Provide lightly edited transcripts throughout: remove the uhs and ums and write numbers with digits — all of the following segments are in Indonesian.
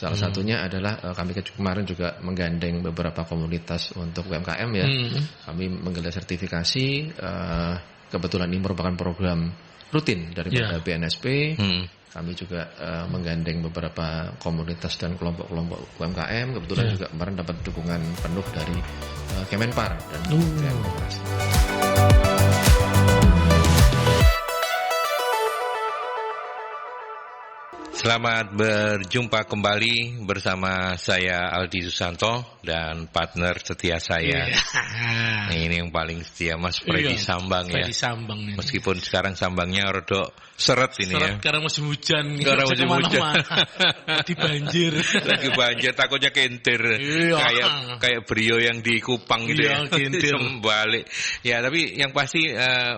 Salah satunya adalah kami kemarin juga menggandeng beberapa komunitas untuk UMKM ya. Kami menggelar sertifikasi. Kebetulan ini merupakan program rutin daripada BNSP. Kami juga menggandeng beberapa komunitas dan kelompok-kelompok UMKM. Kebetulan juga kemarin dapat dukungan penuh dari Kemenpar dan Kementerian Koperasi. Selamat berjumpa kembali bersama saya Aldi Susanto dan partner setia saya. Ini yang paling setia, Mas Freddy Sambang ya. Sambang ini. Meskipun sekarang sambangnya rodok seret ini ya. Karena musim hujan. Karena musim hujan. Lagi banjir. Lagi banjir, takutnya kentir. Kayak brio yang di Kupang gitu ya. Kentir. Balik. Ya, tapi yang pasti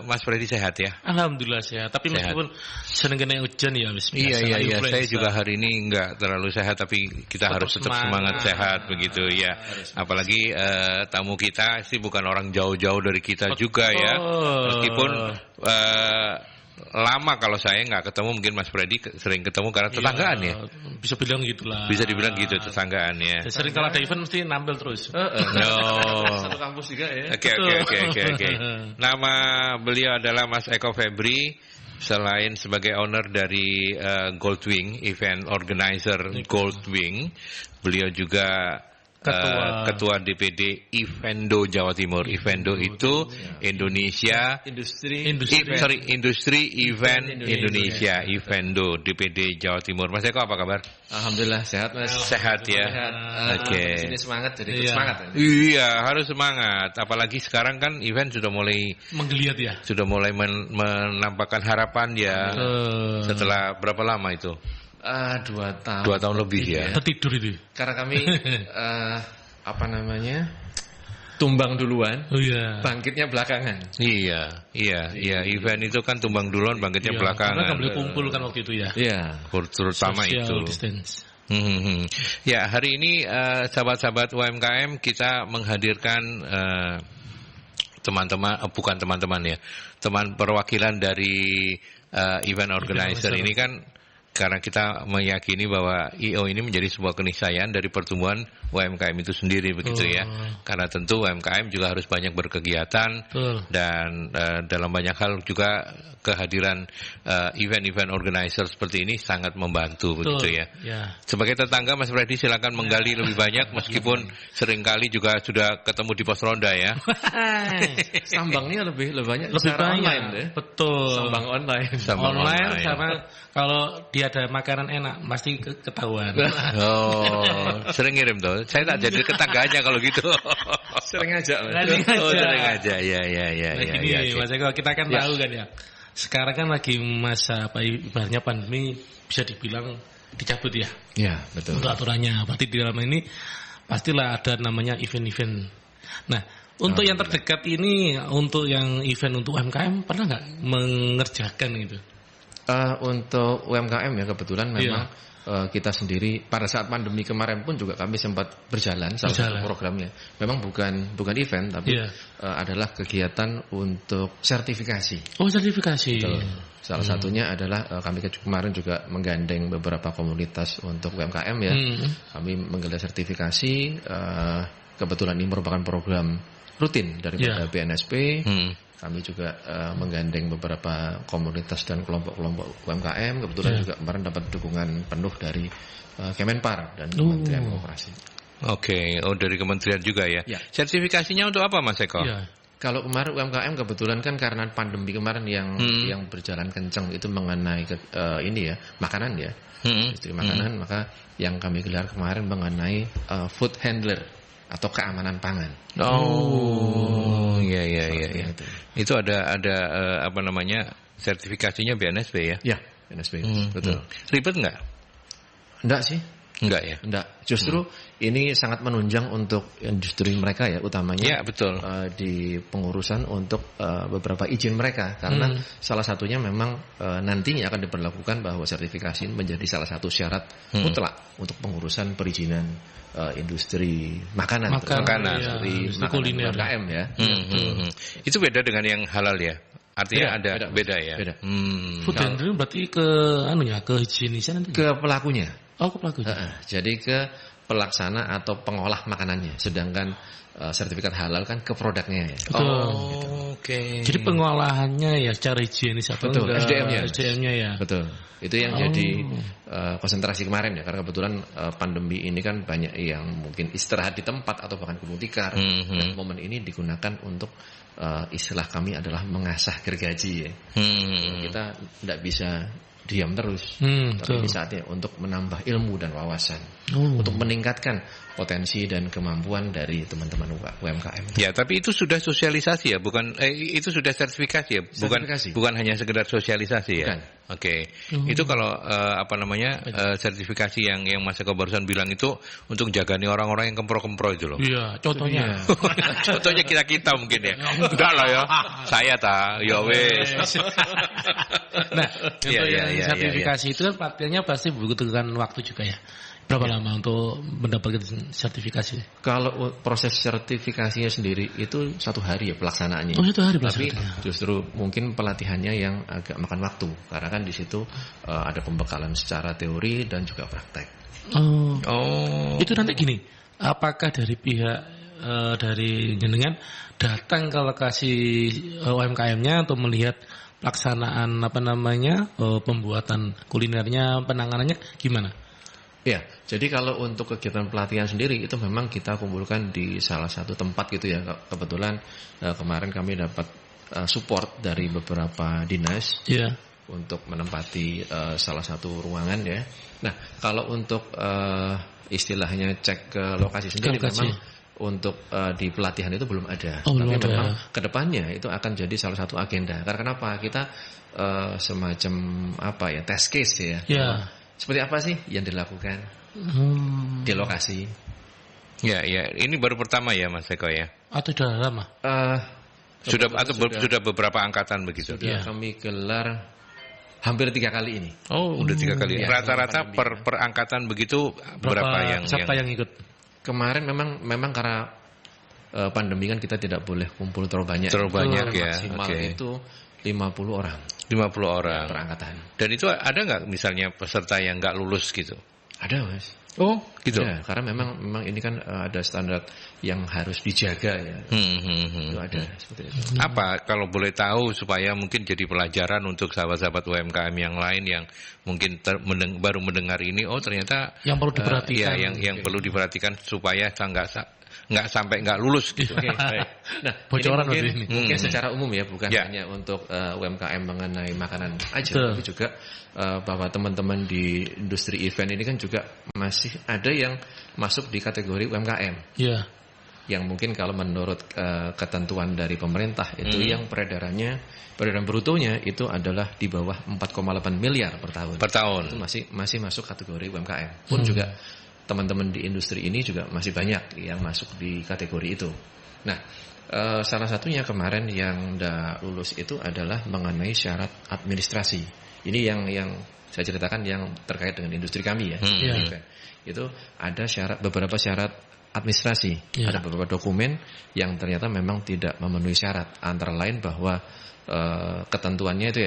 Mas Freddy sehat ya. Alhamdulillah sehat. Tapi meskipun sering kena hujan ya. Iya. Saya juga hari ini enggak terlalu sehat, tapi kita harus tetap semangat sehat begitu ya. Apalagi tamu kita sih bukan orang jauh-jauh dari kita juga ya. Meskipun lama kalau saya nggak ketemu, mungkin Mas Freddy sering ketemu karena tetanggaan ya. Bisa bilang gitulah. Bisa dibilang gitu, tetanggaan ya. Sering kalau ada event mesti nampil terus. Satu kampus juga ya. Oke. Nama beliau adalah Mas Eko Febri. Selain sebagai owner dari Goldwing, event organizer Goldwing, beliau juga Ketua DPD Ivendo Jawa Timur. Ivendo itu Indonesia Industri Event Indonesia. Ivendo DPD Jawa Timur. Mas Eko apa kabar? Alhamdulillah sehat Mas. Sehat ya. Oke. Sini semangat, jadi semangat. Iya, harus semangat. Apalagi sekarang kan event sudah mulai menggeliat ya. Sudah mulai menampakkan harapan ya. Setelah berapa lama itu? 2 tahun. 2 tahun lebih ya. Tertidur itu. Karena kami tumbang duluan. Bangkitnya belakangan. Iya. Event itu kan tumbang duluan, bangkitnya belakangan. Karena nggak boleh kumpul kan waktu itu ya. Iya. Terutama social itu. Distance. Ya, hari ini sahabat-sahabat UMKM kita menghadirkan teman perwakilan dari event organizer ini kan. Karena kita meyakini bahwa I.O. ini menjadi sebuah keniscayaan dari pertumbuhan UMKM itu sendiri begitu ya. Karena tentu UMKM juga harus banyak berkegiatan dan dalam banyak hal juga kehadiran event-event organizer seperti ini sangat membantu begitu ya. Sebagai tetangga Mas Freddy silakan menggali lebih banyak meskipun seringkali juga sudah ketemu di pos ronda ya. Sambangnya lebih banyak secara online deh. Betul. Sambang online. Online karena kalau dia ada makanan enak pasti ketahuan. Sering ngirim tuh. Saya tak jadi tetangganya kalau gitu. Sering aja. Sering aja. Ya. Gini, Mas Eko, kita kan tahu kan ya. Sekarang kan lagi masa ibaratnya pandemi bisa dibilang dicabut ya. Iya, betul. Untuk aturannya. Berarti di dalam ini pastilah ada namanya event-event. Nah, untuk yang terdekat ini, untuk yang event untuk UMKM pernah nggak mengerjakan gitu? Untuk UMKM ya kebetulan memang kita sendiri pada saat pandemi kemarin pun juga kami sempat berjalan salah satu programnya. Memang bukan event tapi adalah kegiatan untuk sertifikasi. Oh, sertifikasi. Betul. Salah satunya adalah kami kemarin juga menggandeng beberapa komunitas untuk UMKM ya. Kami menggelar sertifikasi. Kebetulan ini merupakan program rutin daripada BNSP. Kami juga menggandeng beberapa komunitas dan kelompok-kelompok UMKM. Kebetulan juga kemarin dapat dukungan penuh dari Kemenpar dan Kementerian Koperasi. Oke, dari kementerian juga ya. Sertifikasinya untuk apa Mas Eko? Kalau kemarin UMKM kebetulan kan karena pandemi kemarin yang berjalan kencang itu mengenai makanan ya. Industri makanan, maka yang kami gelar kemarin mengenai food handler atau keamanan pangan. Iya. Itu ada sertifikasinya BNSP ya? Iya, BNSP. Betul. Ribet nggak? Enggak sih. Enggak ya? Enggak. Justru ini sangat menunjang untuk industri mereka ya, utamanya. Ya, betul. Di pengurusan untuk beberapa izin mereka. Karena salah satunya memang nantinya akan diberlakukan bahwa sertifikasi menjadi salah satu syarat mutlak untuk pengurusan perizinan industri makanan. Industri kuliner. UMKM ya. Itu beda dengan yang halal ya? Artinya beda ya? Beda. Food handler berarti ke ke higienisan nanti? Ke pelakunya. Oh, ke pelakunya. Jadi ke pelaksana atau pengolah makanannya. Sedangkan sertifikat halal kan ke produknya ya. Oke. Jadi pengolahannya ya secara higienis atau betul, SDM-nya ya. Betul. Itu yang jadi konsentrasi kemarin ya, karena kebetulan pandemi ini kan banyak yang mungkin istirahat di tempat atau bahkan gulung tikar. Dan momen ini digunakan untuk istilah kami adalah mengasah gergaji ya. Kita tidak bisa diam terus, tapi ini saatnya untuk menambah ilmu dan wawasan, untuk meningkatkan potensi dan kemampuan dari teman-teman UMKM. Ya, tapi itu sudah sosialisasi ya, bukan itu sudah sertifikasi ya, bukan hanya sekedar sosialisasi ya. Oke. Itu kalau sertifikasi yang Mas Eko barusan bilang itu untuk jagani orang-orang yang kempro-kempro itu loh. Iya, contohnya. Contohnya kita mungkin ya. Enggak lah ya. Saya ya wes. Nah, untuk yang sertifikasi itu kan praktiknya pasti membutuhkan waktu juga ya. Berapa lama untuk mendapatkan sertifikasi? Kalau proses sertifikasinya sendiri itu 1 hari ya pelaksanaannya. Oh, 1 hari pelaksanaannya. Tapi justru mungkin pelatihannya yang agak makan waktu, karena kan di situ ada pembekalan secara teori dan juga praktek. Itu nanti gini, apakah dari pihak dari jenengan datang ke lokasi UMKM-nya untuk melihat pelaksanaan pembuatan kulinernya, penanganannya gimana? Ya, jadi kalau untuk kegiatan pelatihan sendiri itu memang kita kumpulkan di salah satu tempat gitu ya. Kebetulan kemarin kami dapat support dari beberapa dinas untuk menempati salah satu ruangan ya. Nah, kalau untuk istilahnya cek ke lokasi sendiri memang untuk di pelatihan itu belum ada. Tapi memang kedepannya itu akan jadi salah satu agenda. Karena kenapa? Kita semacam test case ya. Seperti apa sih yang dilakukan di lokasi? Ya, ini baru pertama ya Mas Eko ya? Atau sudah lama? Sudah beberapa angkatan begitu? Sudah kami gelar hampir 3 kali ini. Udah 3 kali. Rata-rata per angkatan begitu berapa siapa yang ikut? Kemarin memang karena pandemi kan kita tidak boleh kumpul terlalu banyak. Maksimal itu 50 orang. 50 orang per angkatan. Dan itu ada nggak misalnya peserta yang nggak lulus gitu? Ada, Mas. Oh, gitu. Ada, karena memang ini kan ada standar yang harus dijaga ya. Itu ada seperti itu. Apa kalau boleh tahu supaya mungkin jadi pelajaran untuk sahabat-sahabat UMKM yang lain yang mungkin baru mendengar ini, ternyata yang perlu diperhatikan. Yang perlu diperhatikan supaya nggak sampai nggak lulus gitu. Baik. Nah, bocoran ini mungkin secara umum ya, bukan hanya untuk UMKM mengenai makanan aja, tapi juga bahwa teman-teman di industri event ini kan juga masih ada yang masuk di kategori UMKM. Iya. Yang mungkin kalau menurut ketentuan dari pemerintah itu yang peredaran brutonya itu adalah di bawah 4,8 miliar per tahun. Itu masih masuk kategori UMKM. Pun juga teman-teman di industri ini juga masih banyak yang masuk di kategori itu. Nah, salah satunya kemarin yang udah lulus itu adalah mengenai syarat administrasi. Ini yang saya ceritakan yang terkait dengan industri kami ya. Itu ada beberapa syarat administrasi. Ada beberapa dokumen yang ternyata memang tidak memenuhi syarat. Antara lain bahwa ketentuannya itu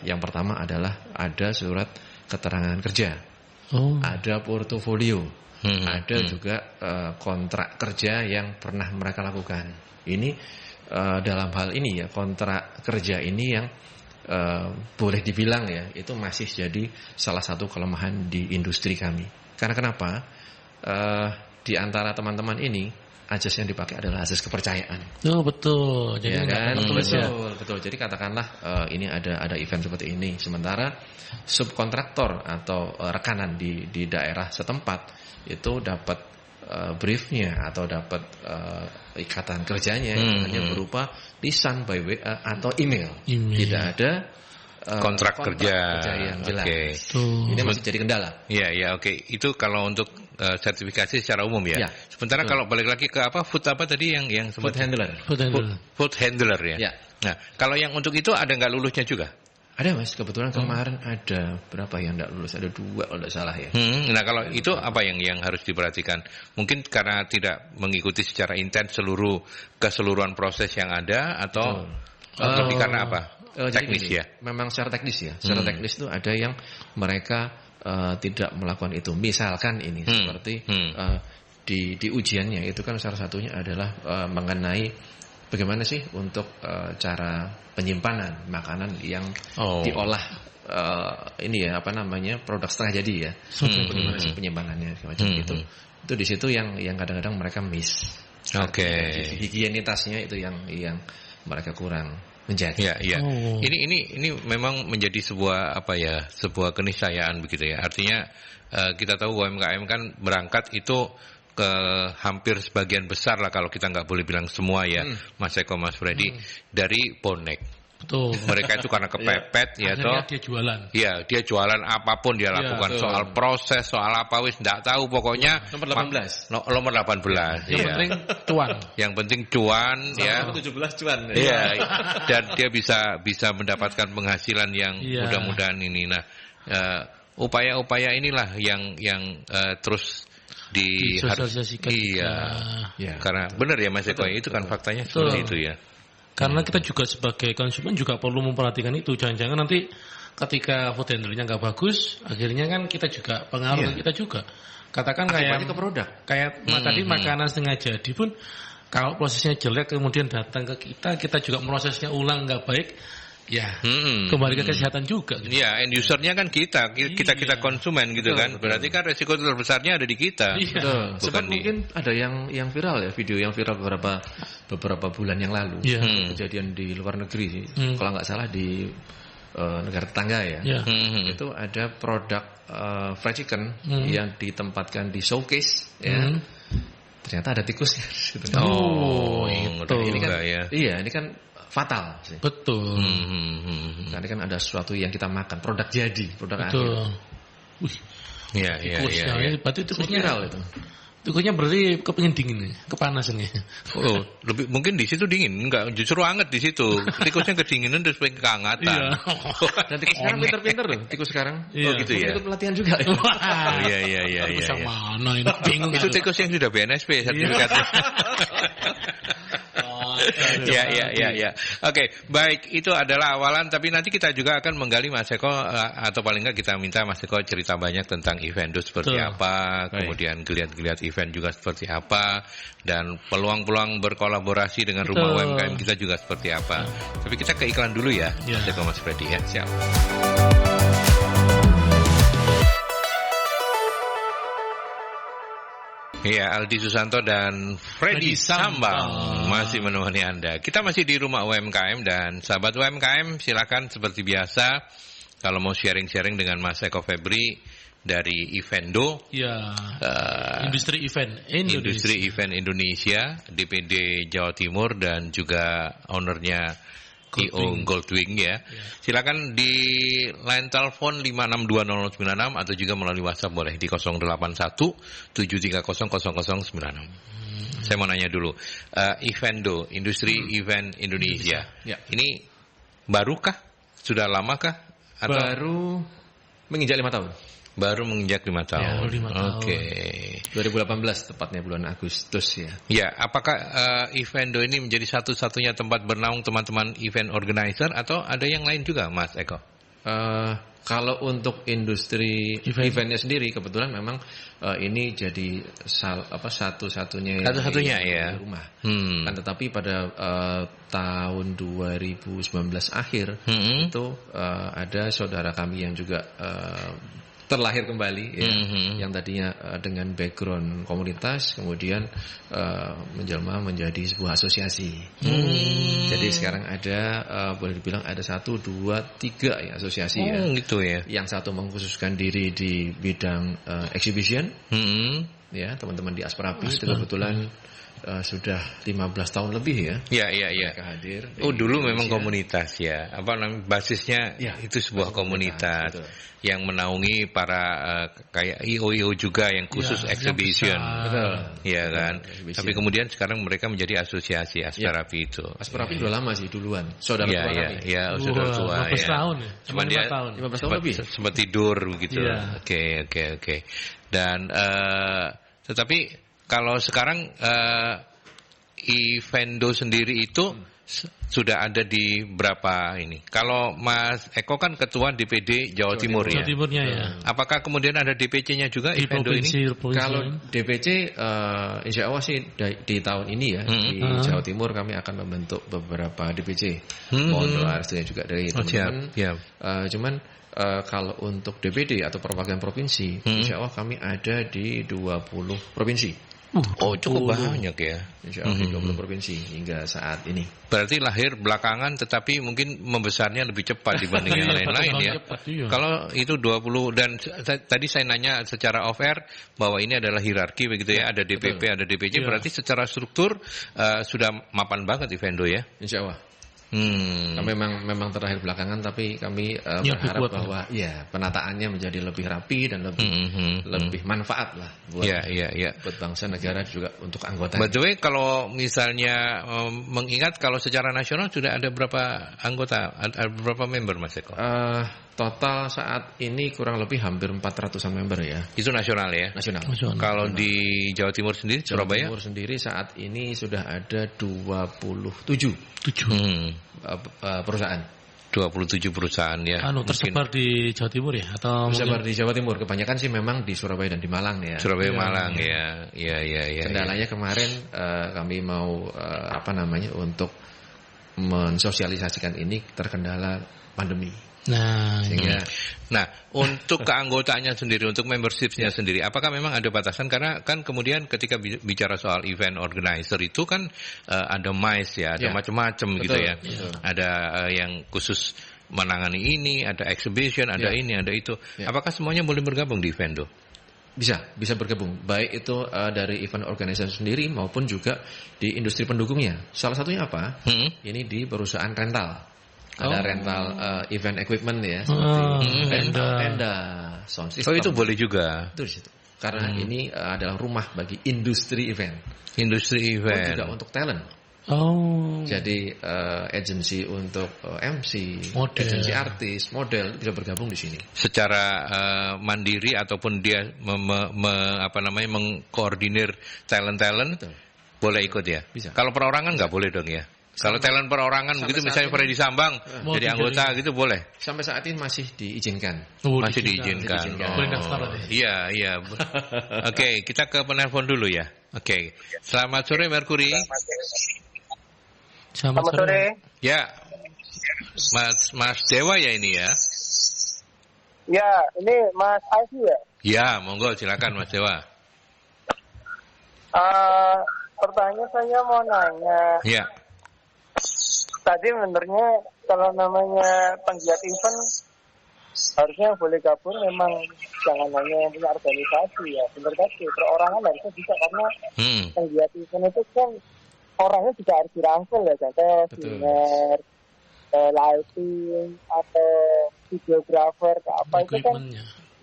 yang pertama adalah ada surat keterangan kerja. Ada portofolio, ada juga kontrak kerja yang pernah mereka lakukan. Ini dalam hal ini ya, kontrak kerja ini yang boleh dibilang ya itu masih jadi salah satu kelemahan di industri kami. Karena kenapa? Di antara teman-teman ini azas yang dipakai adalah azas kepercayaan. Betul. Jadi betul. Jadi katakanlah ini ada event seperti ini, sementara subkontraktor atau rekanan di daerah setempat itu dapat briefnya atau dapat ikatan kerjanya hanya berupa lisan by WA atau email. Tidak ada kontrak kerja yang jelas. Ini masih jadi kendala. Itu kalau untuk sertifikasi secara umum ya. Sementara kalau balik lagi ke food tadi yang food handler. Food handler ya. Nah, kalau yang untuk itu ada nggak lulusnya juga? Ada, Mas. Kebetulan kemarin ada berapa yang nggak lulus? Ada 2 kalau tidak salah ya. Nah, kalau itu apa yang harus diperhatikan? Mungkin karena tidak mengikuti secara intens keseluruhan proses yang ada atau lebih karena apa? Teknis ya. Memang secara teknis ya. Secara teknis itu ada yang mereka tidak melakukan itu. Misalkan ini seperti di ujiannya itu kan salah satunya adalah mengenai bagaimana sih untuk cara penyimpanan makanan yang diolah ini ya produk setengah jadi ya. Bagaimana sih penyimpanannya macam itu. Itu di situ yang kadang-kadang mereka miss. Higienitasnya itu yang mereka kurang menjaga. Ya. Ini memang menjadi sebuah keniscayaan begitu ya. Artinya kita tahu UMKM kan berangkat itu ke hampir sebagian besar lah, kalau kita nggak boleh bilang semua ya, Mas Eko, Mas Freddy, dari bonek. Betul. Mereka itu karena kepepet ya toh. Dia jualan. Iya, dia jualan apapun dia lakukan, soal proses, soal apa wis enggak tahu, pokoknya nomor 18. Nomor 18. Yang penting cuan. Yang penting cuan ya. 17 cuan. Iya. Dan dia bisa mendapatkan penghasilan yang mudah-mudahan ini. Nah, upaya-upaya inilah yang terus disosialisasikan. Iya. Karena benar ya Mas Eko, itu kan faktanya seperti itu ya. Karena kita juga sebagai konsumen juga perlu memperhatikan itu. Jangan-jangan nanti ketika food handlernya nggak bagus, akhirnya kan kita juga pengaruh kita juga. Katakan kayak ke produk. Kayak tadi makanan setengah jadi pun, kalau prosesnya jelek kemudian datang ke kita juga prosesnya ulang nggak baik. Ya, kembali ke kesehatan juga. Gitu. Ya, end usernya kan kita konsumen gitu kan. Berarti kan resiko terbesarnya ada di kita. Betul. Sebab mungkin ada yang viral ya, video yang viral beberapa bulan yang lalu. Kejadian di luar negeri sih. Kalau nggak salah di negara tetangga ya. Itu ada produk fried chicken yang ditempatkan di showcase ya. Ternyata ada tikusnya. Itu. Ini kan, ini kan fatal sih. Betul. Karena kan ada sesuatu yang kita makan, produk jadi, produk akhir. Iya. Berarti tikusnya viral itu. Tikusnya berarti kepengin dingin, kepanasannya. Oh, lebih mungkin di situ dingin, enggak, justru hangat di situ. Tikusnya kedinginan terus pengen kehangatan. Dan tikus sekarang pinter-pinter loh, tikus sekarang. Oh gitu ya. Ikut pelatihan juga. Iya. Tikus yang mana ini bingung. Itu tikus yang sudah BNSP sertifikatnya. Ya. Oke, baik, itu adalah awalan, tapi nanti kita juga akan menggali Mas Eko, atau paling enggak kita minta Mas Eko cerita banyak tentang Evendo seperti apa, kemudian geliat-geliat event juga seperti apa, dan peluang-peluang berkolaborasi dengan rumah UMKM kita juga seperti apa. Tapi kita ke iklan dulu ya, Mas Eko, Mas Freddy ya, siap. Iya, Aldi Susanto dan Freddy Sambang masih menemani Anda. Kita masih di rumah UMKM, dan sahabat UMKM silakan seperti biasa kalau mau sharing-sharing dengan Mas Eko Febri dari Evendo. Industri Event Indonesia, DPD Jawa Timur, dan juga ownernya IO Goldwing ya. Silakan di line telepon 5620096 atau juga melalui WhatsApp boleh di 081 7300096. Saya mau nanya dulu, Evendo, Industri Event Indonesia. Ini barukah? Sudah lamakah? Atau baru menginjak 5 tahun. Baru menginjak 5 tahun. 5 tahun. Oke. 2018 tepatnya bulan Agustus ya. Ya, apakah Evendo ini menjadi satu-satunya tempat bernaung teman-teman event organizer atau ada yang lain juga, Mas Eko? Kalau untuk industri eventnya sendiri, kebetulan memang ini jadi satu-satunya ya rumah. Kan tetapi pada tahun 2019 akhir itu ada saudara kami yang juga terlahir kembali ya, yang tadinya dengan background komunitas kemudian menjelma menjadi sebuah asosiasi. Jadi sekarang ada boleh dibilang ada 1, 2, 3 ya asosiasi ya. Gitu ya. Yang satu mengkhususkan diri di bidang exhibition. Ya, teman-teman di Asperapi itu kebetulan sudah 15 tahun lebih ya. Iya. Hadir. Dulu memang komunitas ya. Apa namanya? Basisnya itu sebuah komunitas yang menaungi para kayak IO juga yang khusus exhibition. Betul. Iya kan. Tapi kemudian sekarang mereka menjadi asosiasi Asperapi itu. Asperapi udah lama sih duluan. Saudara tua kami. Iya, saudara tua 15 tahun ya. Cuma 5 tahun. 15 tahun lebih. Sempat tidur begitu. Oke. Dan tetapi kalau sekarang Evendo sendiri itu sudah ada di berapa ini? Kalau Mas Eko kan ketua DPD Jawa Timur ya. Jawa Timurnya ya. Apakah kemudian ada DPC-nya juga Di Ivendo ini? Kalau DPC, insya Allah sih di tahun ini ya di Jawa Timur kami akan membentuk beberapa DPC. Mohon doa restunya juga dari teman-teman. Cuman kalau untuk DPD atau perwakilan provinsi, insya Allah kami ada di 20 provinsi. Oh, cukup banyak ya. Insya Allah di 20 provinsi hingga saat ini. Berarti lahir belakangan tetapi mungkin membesarnya lebih cepat dibanding yang lain-lain ya. Kalau itu 20 dan tadi saya nanya secara off air bahwa ini adalah hierarki begitu ya. Ada DPP, ada DPC, berarti secara struktur sudah mapan banget Ivendo ya. Insya Allah. Kami memang terakhir belakangan, tapi kami berharap bahwa penataannya menjadi lebih rapi dan lebih manfaat lah buat bangsa negara juga untuk anggota. By the way, kalau misalnya mengingat kalau secara nasional sudah ada berapa anggota, ada berapa member Mas Eko? Total saat ini kurang lebih hampir 400-an member ya. Itu nasional ya? Nasional. Kalau di Jawa Timur sendiri, Surabaya? Jawa Timur sendiri saat ini sudah ada 27 perusahaan. 27 perusahaan ya. Tersebar di Jawa Timur ya? Atau tersebar di Jawa Timur. Kebanyakan sih memang di Surabaya dan di Malang ya. Surabaya, Malang ya. Kendalanya kemarin kami mau untuk mensosialisasikan ini terkendala pandemi. Nah, untuk keanggotaannya sendiri, untuk membershipnya sendiri, apakah memang ada batasan? Karena kan kemudian ketika bicara soal event organizer itu kan ada MICE ya, ada macam-macam gitu ya. Ada yang khusus menangani ini, ada exhibition, ada ini, ada itu. Apakah semuanya boleh bergabung di Ivendo? Bisa bergabung. Baik itu dari event organizer sendiri maupun juga di industri pendukungnya. Salah satunya apa? Ini di perusahaan rental. Ada rental event equipment ya, seperti tenda, sound system. Oh, itu boleh juga. Itu di situ. Karena ini adalah rumah bagi industri event. Industri event. Juga untuk talent. Jadi agensi untuk MC, agensi artis, model bisa bergabung di sini. Secara mandiri ataupun dia mengkoordinir talent, boleh ikut ya. Bisa. Kalau perorangan nggak boleh dong ya. Kalau talent perorangan begitu misalnya Freddy Sambang jadi anggota gitu boleh. Sampai saat ini masih diizinkan. Masih diizinkan. Iya. Oke, kita ke penelpon dulu ya. Oke. Selamat sore Mercury. Selamat sore. Ya. Mas Dewa ya ini ya. Ya, ini Mas Aisy ya. Ya, monggo silakan Mas Dewa. Pertanyaan saya mau nanya. Ya. Tadi sebenarnya kalau namanya penggiat event harusnya boleh gabung, memang jangan hanya yang punya organisasi ya. Benar tadi, perorangan harusnya bisa karena penggiat event itu kan orangnya juga harus dirangkul ya, contoh singer, lighting atau videographer apa itu kan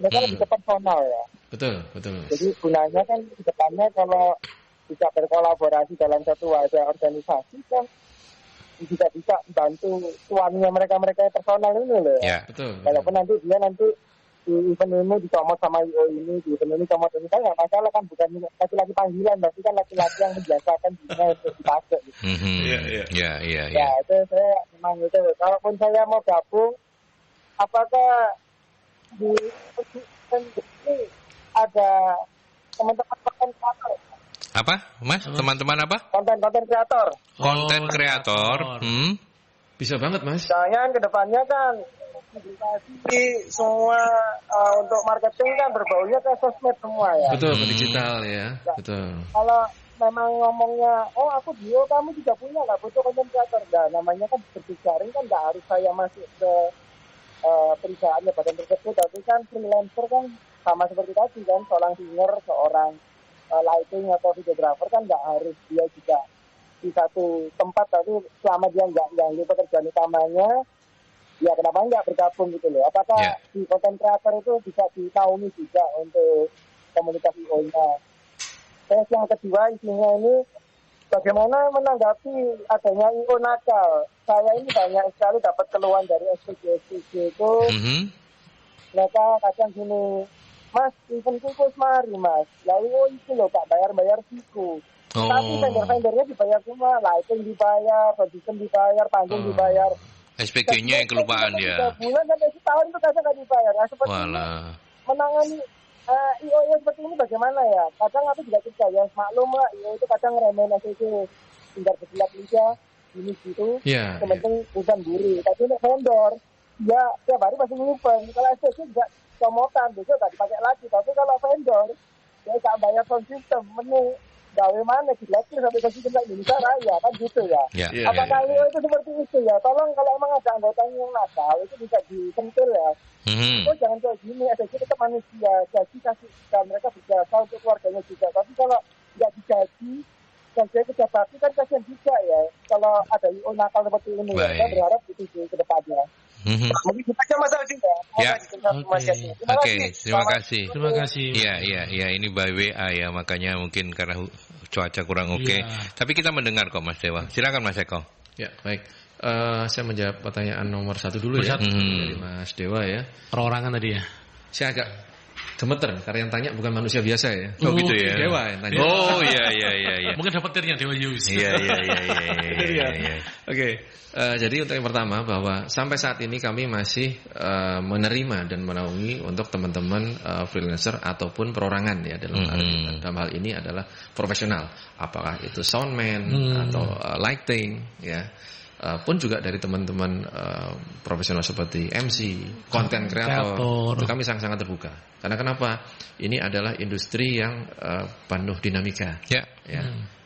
mereka lebih personal ya. Betul. Jadi gunanya kan ke depannya kalau bisa berkolaborasi dalam satu wadah organisasi kan juga bisa bantu tuannya mereka personal ini loh. Ya, betul. Walaupun nanti dia di event ini dicomot sama IO ini, di event ini comot ini kan nggak masalah kan, bukan laki-laki panggilan, tapi kan laki-laki yang menjasakan dirinya untuk dipakai. Iya. Ya itu saya memang itu. Kalaupun saya mau gabung, apakah di event ini ada teman-teman kreator? Apa, Mas? Teman-teman apa? Konten kreator. Konten kreator. Bisa banget, Mas. Soalnya ke depannya kan publikasi semua untuk marketing kan berbaunya ke sosmed semua ya. Betul, ke digital ya. Betul. Kalau memang ngomongnya, aku bio kamu juga punya, nggak butuh konten kreator. Nah, namanya kan berjejaring kan nggak harus saya masuk ke perusahaannya badan tersebut, tapi kan freelancer kan sama seperti tadi kan, seorang singer, seorang lighting atau videographer kan nggak harus dia juga di satu tempat, tapi selama dia nggak ganggu pekerjaan utamanya, ya kenapa nggak bergabung gitu loh. Apakah di konten kreator itu bisa dinaungi juga untuk komunitas IO-nya? Terus yang kedua isinya ini, bagaimana menanggapi adanya IO nakal? Saya ini banyak sekali dapat keluhan dari SPG itu, mereka kadang gini, Mas, event kukus mari Mas. Lah itu loh Kak, bayar siku. Tapi vendor-vendornya dibayar semua, lighting dibayar, production dibayar, panggung dibayar. SPG-nya yang kelupaan ya. 3 bulan sampai setahun itu kadang nggak dibayar. Nah, seperti ini menangani IO seperti ini bagaimana ya? Kadang aku juga percaya, maklum lah IO itu kadang ngeremehin SPG, tinggal bersilat liga, ini gitu. Yang penting urusan buri. Tapi untuk vendor, ya tiap hari pasti nyimpen. Kalau SPG juga comotan, besok nggak dipakai lagi. Tapi kalau vendor, ya nggak bayar sound system, menu gawe mana dilakukan sampai konsisten Indonesia Raya kan gitu ya. Apakah itu seperti itu ya? Tolong kalau emang ada anggota yang nakal itu bisa disentil ya. Oh jangan kayak gini, SPG tetap manusia, gaji kasih mereka berjasa untuk keluarganya juga. Tapi kalau nggak digaji dan saya kerja bakti kan kasihan juga ya. Kalau ada IO nakal seperti ini, saya berharap itu ke depannya. Mungkin kita aja Mas Aldi ya. Oke, terima kasih. Terima kasih. Iya, ini by WA ya, makanya mungkin karena cuaca kurang oke. Tapi kita mendengar kok Mas Dewa. Silakan Mas Eko. Ya, baik. Saya menjawab pertanyaan nomor 1 dulu ya dari Mas Dewa ya. Perorangan tadi ya. Saya agak gemeter karena yang tanya bukan manusia biasa ya. Oh gitu ya. Dewa yang tanya. Oh iya. Mungkin dapat tiernya Dewa Yus. Iya. Oke. Jadi untuk yang pertama bahwa sampai saat ini kami masih menerima dan menaungi untuk teman-teman freelancer ataupun perorangan ya dalam hal ini adalah profesional. Apakah itu soundman atau lighting ya. Pun juga dari teman-teman profesional seperti MC, content creator, itu kami sangat-sangat terbuka. Karena kenapa? Ini adalah industri yang penuh dinamika. Ya.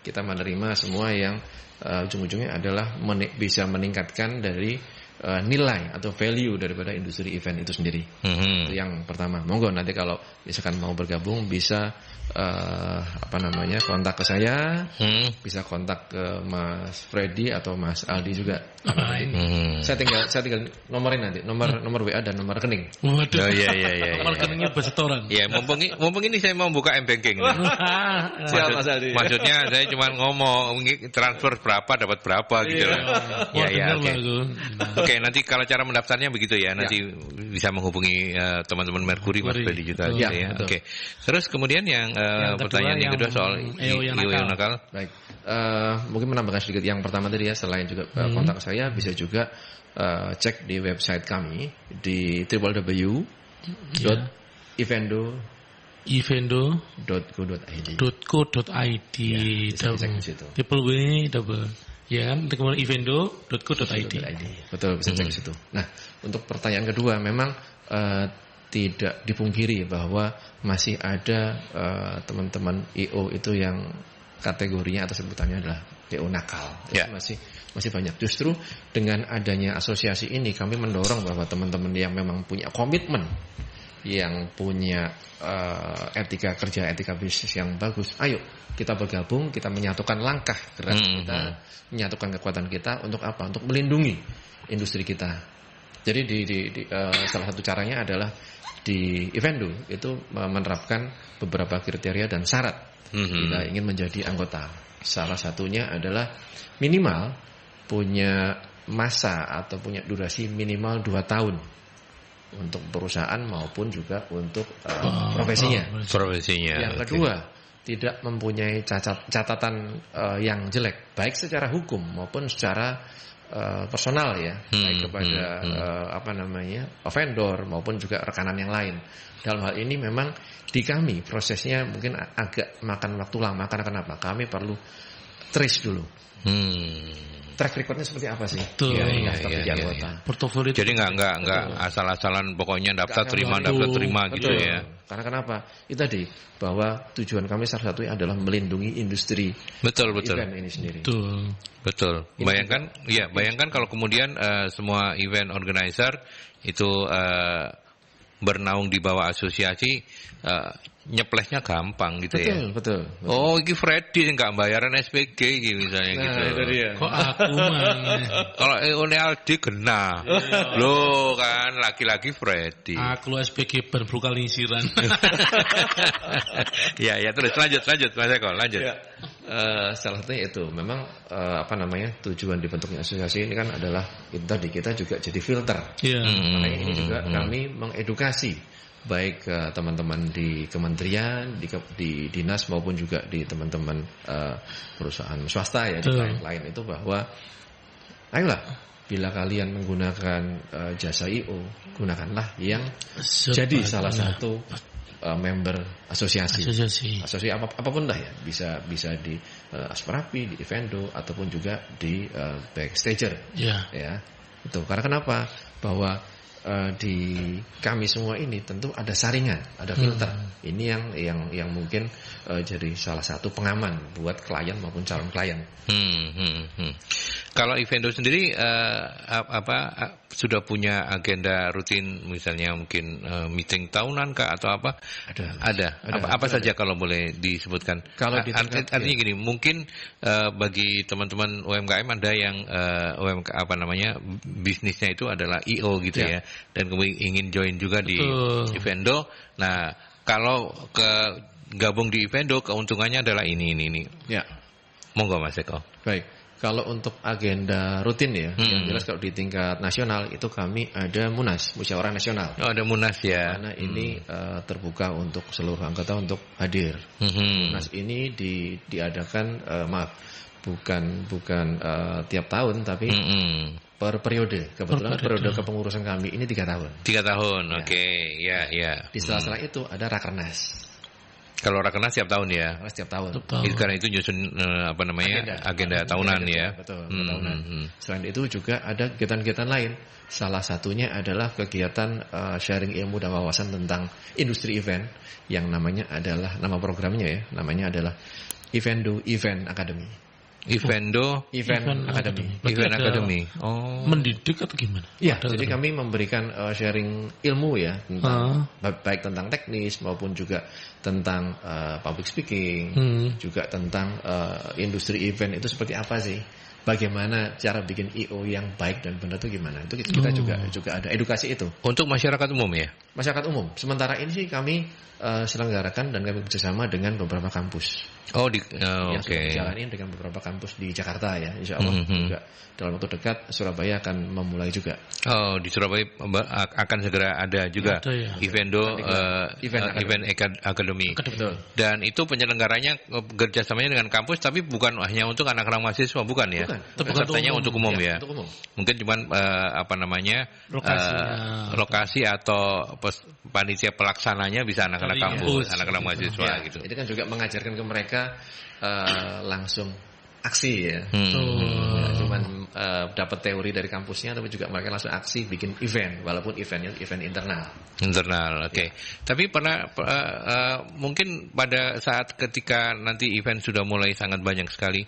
Kita menerima semua yang ujung-ujungnya adalah bisa meningkatkan dari nilai atau value daripada industri event itu sendiri. Itu yang pertama. Monggo nanti kalau misalkan mau bergabung bisa kontak ke saya, bisa kontak ke Mas Freddy atau Mas Aldi juga. Saya tinggal nomorin nanti, nomor WA dan nomor rekening. Waduh. Iya. Nomor rekeningnya bersetoran. Iya, mumpung ini saya mau buka M-Banking. Siap Mas Aldi. Maksudnya saya cuma ngomong transfer berapa dapat berapa gitu loh. Iya, oke. Oke, nanti kalau cara mendaftarnya begitu ya, nanti bisa menghubungi teman-teman Mercury, Mas Freddy juga gitu ya. Oke. Terus kemudian yang pertanyaan yang kedua soal IO yang nakal. Baik. Mungkin menambahkan sedikit yang pertama tadi ya, selain juga kontak saya bisa juga cek di website kami di www.evendo.co.id. Evendo.co.id. Betul, bisa cek di situ. Nah, untuk pertanyaan kedua memang tidak dipungkiri bahwa masih ada teman-teman IO itu yang kategorinya atau sebutannya adalah IO nakal. Masih banyak. Justru dengan adanya asosiasi ini kami mendorong bahwa teman-teman yang memang punya komitmen, yang punya etika kerja, etika bisnis yang bagus, ayo kita bergabung, kita menyatukan langkah gerak kita, menyatukan kekuatan kita untuk apa? Untuk melindungi industri kita. Jadi di salah satu caranya adalah di Evendo itu menerapkan beberapa kriteria dan syarat kita ingin menjadi anggota. Salah satunya adalah minimal punya masa atau punya durasi minimal 2 tahun untuk perusahaan maupun juga untuk profesinya. Yang kedua, tidak mempunyai catatan yang jelek, baik secara hukum maupun secara personal ya, baik kepada vendor maupun juga rekanan yang lain. Dalam hal ini memang di kami prosesnya mungkin agak makan waktu lama karena kenapa? Kami perlu trace dulu. Track recordnya seperti apa sih? Portofolio. Jadi nggak asal-asalan pokoknya daftar terima gitu ya. Karena kenapa? Itu tadi bahwa tujuan kami salah satunya adalah melindungi industri event ini sendiri. Betul. Bayangkan kalau kemudian semua event organizer itu bernaung di bawah asosiasi, nyeplesnya gampang gitu ya. Betul. Oh, ini Freddy nggak bayaran SPG gitu misalnya gitu. Kok aku mah? Kalau Aldi kena. Loh kan laki-laki Freddy. Aku SPG berbuka lingsiran. Ya terus lanjut Mas Eko, lanjut. Salah satunya itu memang tujuan dibentuknya asosiasi ini kan adalah kita juga jadi filter. Makanya ini juga kami mengedukasi baik teman-teman di kementerian, di dinas maupun juga di teman-teman perusahaan swasta ya, di lain-lain itu bahwa ayolah, bila kalian menggunakan jasa IO, gunakanlah yang jadi salah satu member asosiasi apapun lah ya, bisa di Asprapi, di Evendo ataupun juga di Backstager ya. Itu karena kenapa? Bahwa di kami semua ini tentu ada saringan, ada filter. Ini yang mungkin jadi salah satu pengaman buat klien maupun calon klien. Kalau Evendo sendiri sudah punya agenda rutin, misalnya mungkin meeting tahunan kah atau apa? Ada. Apa saja kalau boleh disebutkan? Kalau artinya gini, mungkin bagi teman-teman UMKM ada yang bisnisnya itu adalah IO gitu ya, dan kemudian ingin join juga di Evendo. Nah, kalau gabung di Evendo, keuntungannya adalah ini. Ya. Monggo Mas Eko. Baik. Kalau untuk agenda rutin ya, yang jelas kalau di tingkat nasional itu kami ada Munas, Musyawarah Nasional. Oh, ada Munas ya. Karena ini terbuka untuk seluruh anggota untuk hadir. Munas ini diadakan bukan tiap tahun tapi per periode. Kebetulan periode kepengurusan kami ini 3 tahun. 3 tahun, oke. Ya. Di sela-sela itu ada Rakernas. Kalau Rakernas setiap tahun ya. Setiap tahun. Karena itu nyusun agenda tahunan ya. Betul, tahunan. Selain itu juga ada kegiatan-kegiatan lain. Salah satunya adalah kegiatan sharing ilmu dan wawasan tentang industri event yang namanya adalah, nama programnya ya, namanya adalah Evendo Event Academy. Evendo Event Academy. Event Academy. Mendidik atau gimana? Iya, jadi kami memberikan sharing ilmu ya tentang baik tentang teknis maupun juga tentang public speaking, juga tentang industri event itu seperti apa sih? Bagaimana cara bikin IO yang baik dan benar itu gimana? Itu kita juga ada edukasi itu. Untuk masyarakat umum ya? Masyarakat umum. Sementara ini sih kami selenggarakan dan kami bekerjasama dengan beberapa kampus. Oke. Jalanin dengan beberapa kampus di Jakarta ya. Insya Allah juga dalam waktu dekat Surabaya akan memulai juga. Oh, di Surabaya akan segera ada juga Evendo Event Academy. Betul. Dan itu penyelenggaranya kerjasamanya dengan kampus, tapi bukan hanya untuk anak-anak mahasiswa, bukan ya? Pesertanya untuk umum ya. Untuk umum. Mungkin cuman lokasi atau panitia pelaksananya bisa anak-anak kampus, anak-anak mahasiswa gitu. Itu kan juga mengajarkan ke mereka langsung aksi ya. Cuman dapat teori dari kampusnya, tapi juga mereka langsung aksi bikin event, walaupun eventnya event internal. Oke. Tapi pernah mungkin pada saat ketika nanti event sudah mulai sangat banyak sekali,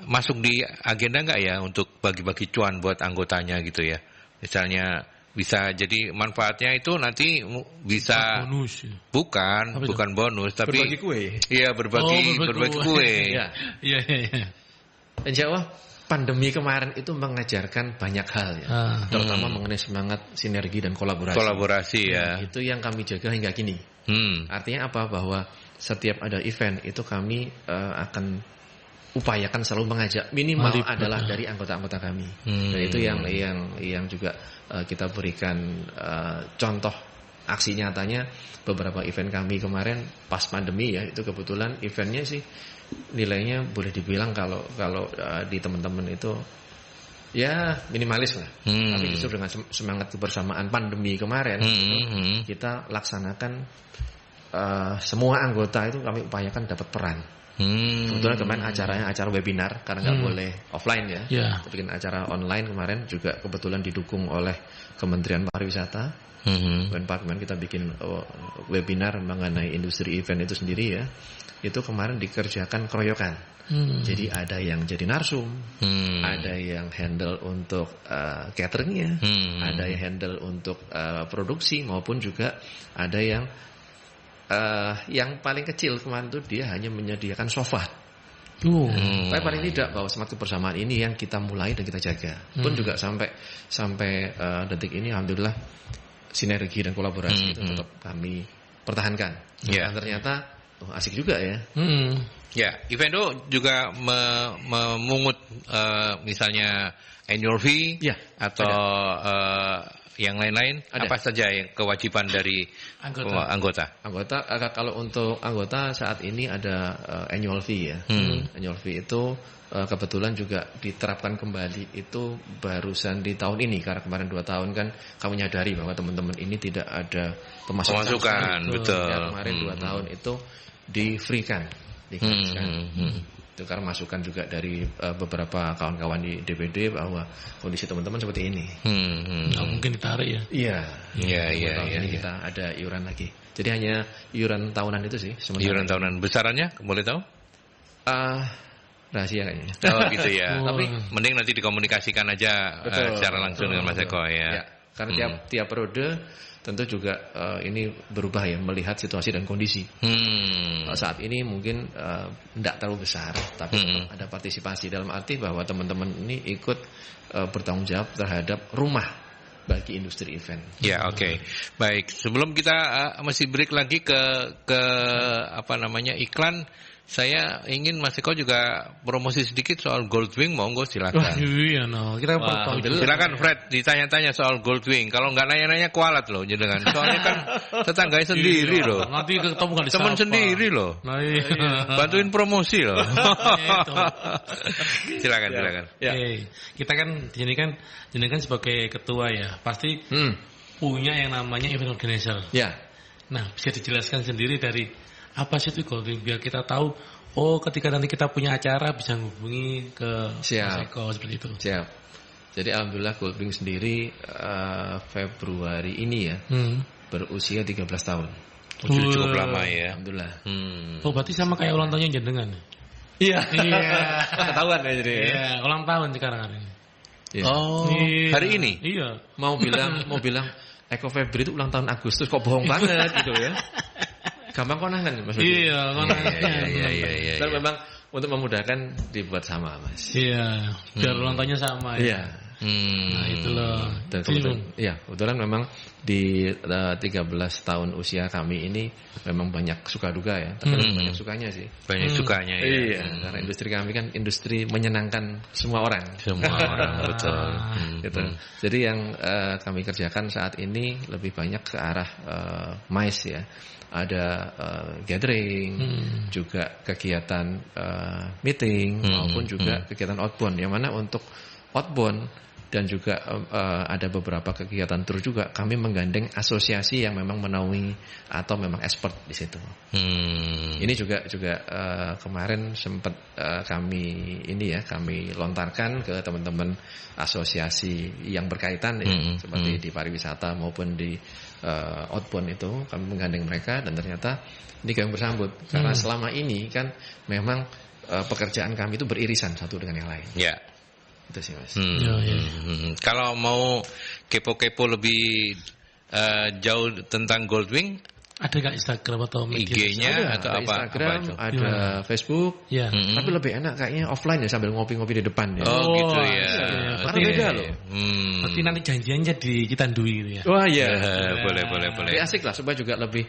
masuk di agenda nggak ya untuk bagi-bagi cuan buat anggotanya gitu ya? Misalnya bisa jadi manfaatnya itu nanti bisa bonus. Bukan bonus, tapi berbagi kue. Iya, berbagi kue. Iya. Insya Allah pandemi kemarin itu mengajarkan banyak hal ya, terutama mengenai semangat sinergi dan kolaborasi ya. Itu yang kami jaga hingga kini. Artinya apa? Bahwa setiap ada event itu kami akan upayakan selalu mengajak minimal adalah dari anggota-anggota kami. Dan itu yang juga kita berikan contoh aksi nyatanya. Beberapa event kami kemarin pas pandemi ya, itu kebetulan eventnya sih nilainya boleh dibilang kalau di teman-teman itu ya minimalis lah. Tapi justru dengan semangat kebersamaan pandemi kemarin kita laksanakan semua anggota itu kami upayakan dapat peran. Kebetulan kemarin acara webinar karena nggak boleh offline ya. Kita bikin acara online kemarin juga kebetulan didukung oleh Kementerian Pariwisata. Kemarin kita bikin webinar mengenai industri event itu sendiri ya. Itu kemarin dikerjakan keroyokan. Jadi ada yang jadi narsum, ada yang handle untuk cateringnya, ada yang handle untuk produksi maupun juga ada yang paling kecil kemarin itu dia hanya menyediakan sofa. Tapi paling tidak bahwa semangat kebersamaan ini yang kita mulai dan kita jaga. Pun juga sampai detik ini alhamdulillah sinergi dan kolaborasi itu tetap kami pertahankan. Dan ternyata asik juga ya. Ya, Evendo juga memungut misalnya annual fee atau yang lain-lain apa saja yang kewajiban dari anggota? Kalau untuk anggota saat ini ada annual fee ya. Annual fee itu kebetulan juga diterapkan kembali itu barusan di tahun ini, karena kemarin 2 tahun kan kami menyadari bahwa teman-teman ini tidak ada pemasukan. Betul. Ya, kemarin 2 tahun itu di-free-kan, itu karena masukan juga dari beberapa kawan-kawan di DPD bahwa kondisi teman-teman seperti ini. Nggak mungkin ditarik ya. Iya. Ini kita ada iuran lagi. Jadi hanya iuran tahunan itu sih. Iuran tahunan besarannya boleh tahu? Rahasia kayaknya. Oh gitu ya. Tapi mending nanti dikomunikasikan aja secara langsung dengan Mas Eko ya. Karena tiap periode tentu juga ini berubah ya, melihat situasi dan kondisi. Saat ini mungkin tidak terlalu besar, tapi ada partisipasi dalam arti bahwa teman-teman ini ikut bertanggung jawab terhadap rumah bagi industri event. Ya, oke. Baik, sebelum kita masih break lagi ke iklan, saya ingin Mas Eko juga promosi sedikit soal Goldwing, monggo silakan. Kita silakan Fred, ditanya-tanya soal Goldwing. Kalau nggak nanya-nanya kualat loh, jangan. Soalnya kan tetangganya sendiri loh. Nanti ketemu kan teman sendiri loh. Bantuin promosi loh. Silakan. Ya. Kita kan ini kan sebagai ketua ya, pasti punya yang namanya event organizer. Ya. Nah, bisa dijelaskan sendiri dari apa sih itu Goldwing, biar kita tahu ketika nanti kita punya acara bisa menghubungi ke Mas Eko seperti itu. Siap. Jadi alhamdulillah Goldwing sendiri Februari ini ya berusia 13 tahun. Cukup lama ya. Alhamdulillah. Berarti sama kayak ulang tahunnya jenengan. Iya. Ketahuan ya jadi. Iya, ulang tahun sekarang hari ini. Iya. Hari ini? Iya. Mau bilang Eko Febri itu ulang tahun Agustus, kok bohong banget gitu ya. Gampang konangan maksudnya. Iya, konangan. Iya. Dan memang untuk memudahkan dibuat sama, Mas. Iya, biar ulang tahunnya sama ya. Iya. Nah, itu loh. Dan kebetulan memang di 13 tahun usia kami ini memang banyak suka duka ya, tapi banyak sukanya sih. Banyak sukanya ya. Iya, karena industri kami kan industri menyenangkan semua orang. Betul. Gitu. Jadi yang kami kerjakan saat ini lebih banyak ke arah MICE ya. Ada gathering, juga kegiatan meeting maupun juga kegiatan outbound. Yang mana untuk outbound dan juga ada beberapa kegiatan tour juga kami menggandeng asosiasi yang memang menaungi atau memang expert di situ. Ini juga kemarin sempat kami lontarkan ke teman-teman asosiasi yang berkaitan ya, seperti di pariwisata maupun di outbound itu kami menggandeng mereka, dan ternyata ini kami bersambut karena selama ini kan memang pekerjaan kami itu beririsan satu dengan yang lain. Ya. Itu sih Mas. Kalau mau kepo-kepo lebih jauh tentang Goldwing, ada nggak Instagram atau media? IG-nya atau ada apa? Instagram, ada Facebook. Ya. Tapi lebih enak kayaknya offline ya, sambil ngopi-ngopi di depan ya. Oh gitu ya. Karena beda loh. Berarti nanti janjiannya di Citandui gitu ya. Wah iya. Boleh. Lebih asik lah supaya juga lebih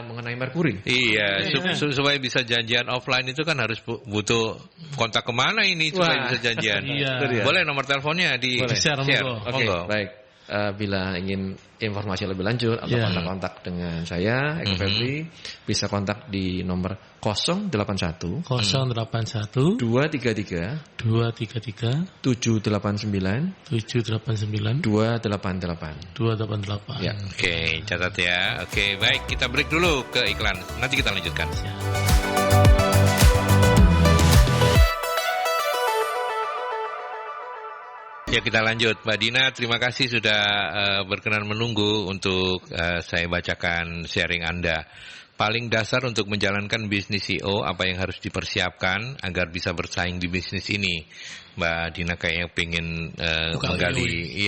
mengenai Merkuri. Iya, supaya bisa janjian offline itu kan harus butuh kontak kemana ini supaya bisa janjian. Iya. Boleh nomor teleponnya di share. Oke, baik. Bila ingin informasi lebih lanjut atau kontak-kontak dengan saya Eko Febri, bisa kontak di nomor 081 233 789 288. Ya. Oke, catat ya. Oke, baik, kita break dulu ke iklan. Nanti kita lanjutkan. Ya, kita lanjut. Mbak Dina, terima kasih sudah berkenan menunggu untuk saya bacakan sharing Anda. Paling dasar untuk menjalankan bisnis IO, apa yang harus dipersiapkan agar bisa bersaing di bisnis ini? Mbak Dina kayaknya pengen menggali,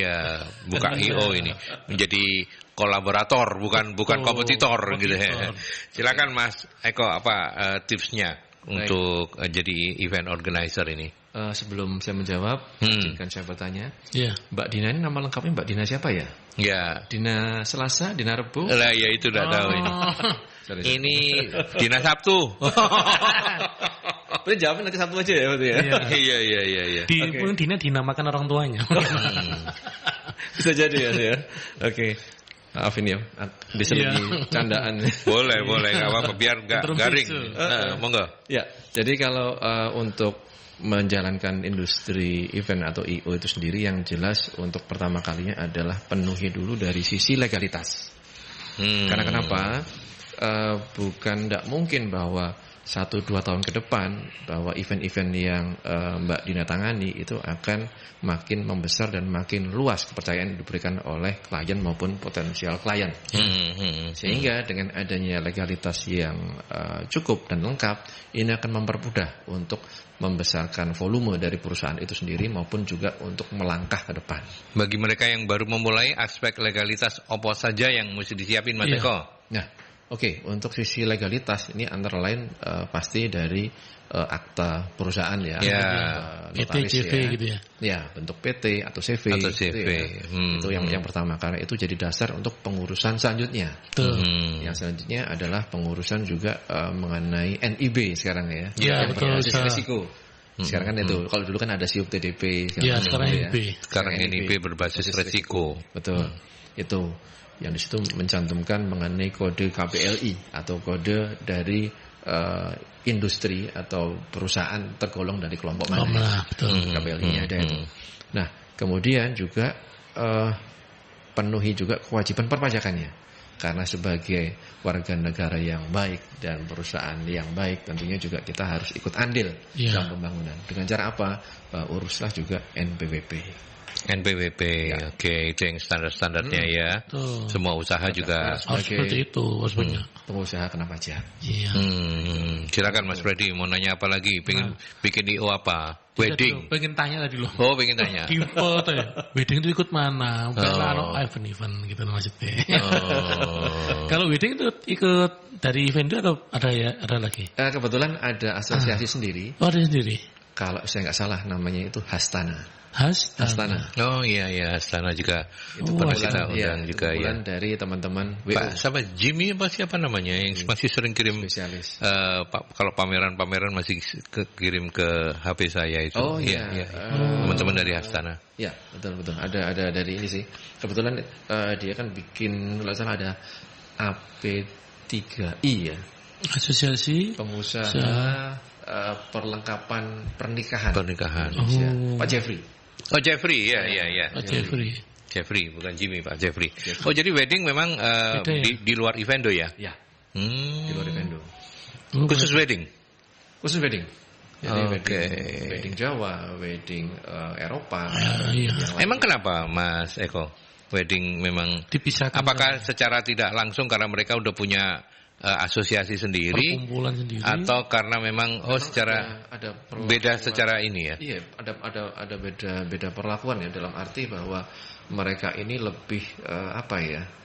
buka IO ini menjadi kolaborator, bukan kompetitor gitu ya. Silakan Mas Eko, apa tipsnya untuk jadi event organizer ini? Sebelum saya menjawab, izinkan saya bertanya. Mbak Dina ini nama lengkapnya Mbak Dina siapa ya? Ya. Dina Selasa, Dina Rebu? Lah ya itu udah tahu ini. Ini Dina Sabtu. Berarti jawabnya nanti Sabtu aja ya berarti ya? Iya. Dina dinamakan orang tuanya. Bisa jadi ya. Oke. Maafin ya, diselingi candaan. Boleh, nggak apa-apa, biar nggak garing. Monggo. Ya, jadi kalau untuk menjalankan industri event atau I.O. itu sendiri, yang jelas untuk pertama kalinya adalah penuhi dulu dari sisi legalitas. Karena kenapa? Bukan tidak mungkin bahwa 1-2 tahun ke depan bahwa event-event yang Mbak Dina tangani itu akan makin membesar dan makin luas kepercayaan yang diberikan oleh klien maupun potensial klien. Sehingga dengan adanya legalitas yang cukup dan lengkap, ini akan mempermudah untuk membesarkan volume dari perusahaan itu sendiri maupun juga untuk melangkah ke depan. Bagi mereka yang baru memulai, aspek legalitas apa saja yang mesti disiapin, Mas Eko? Nah, oke, untuk sisi legalitas ini antara lain pasti dari akta perusahaan ya, PT, CV ya. gitu ya. Ya, bentuk PT atau CV. CV. Gitu ya. Itu yang pertama, karena itu jadi dasar untuk pengurusan selanjutnya. Yang selanjutnya adalah pengurusan juga mengenai NIB sekarang ya. Yang berbasis risiko. Sekarang kan itu, kalau dulu kan ada SIUP TDP. Sekarang NIB. Sekarang NIB berbasis risiko. Betul. Itu yang di situ mencantumkan mengenai kode KPLI atau kode dari industri atau perusahaan tergolong dari kelompok mana. KPLI-nya ada itu. Nah, kemudian juga penuhi juga kewajiban perpajakannya. Karena sebagai warga negara yang baik dan perusahaan yang baik, tentunya juga kita harus ikut andil dalam pembangunan. Dengan cara apa? Uruslah juga NPWP. NPWP, oke, itu yang standar-standarnya ya. Semua usaha juga seperti itu maksudnya. Pengusaha kena pajak. Silakan Mas Freddy, mau nanya apa lagi? Pengen bikin I.O. apa? Wedding. Pengen tanya tadi loh. Oh, pengen tanya. Tipe ya. Wedding itu ikut mana? Event-event gitu maksudnya. Kalau wedding itu ikut dari event itu atau ada lagi? Kebetulan ada asosiasi sendiri. Oh, ada sendiri. Kalau saya nggak salah namanya itu Hastana. Hastana. Oh iya, Hastana juga. Itu pernah kita undang juga ya. Dari teman-teman WO. Pak, Jimmy apa siapa namanya yang masih sering kirim spesialis. Kalau pameran masih kirim ke HP saya itu. Oh iya. Teman-teman dari Hastana. Ya, betul. Ada dari ini sih. Kebetulan dia kan bikin kalau salah ada AP3I ya. Asosiasi Pengusaha Perlengkapan Pernikahan. Pak Jeffrey. Oh, Jeffrey, ya. Pak Jeffrey, bukan Jimmy, Pak Jeffrey. Oh, jadi wedding memang di luar evento ya? Ya. Di luar evento. Khusus wedding. Jadi wedding Jawa, wedding Eropa. Emang kenapa, Mas Eko? Wedding memang dipisahkan. Apakah secara tidak langsung karena mereka udah punya asosiasi sendiri, perkumpulan sendiri, atau karena memang secara ada beda secara ini ya? Iya, ada beda perlakuan ya, dalam arti bahwa mereka ini lebih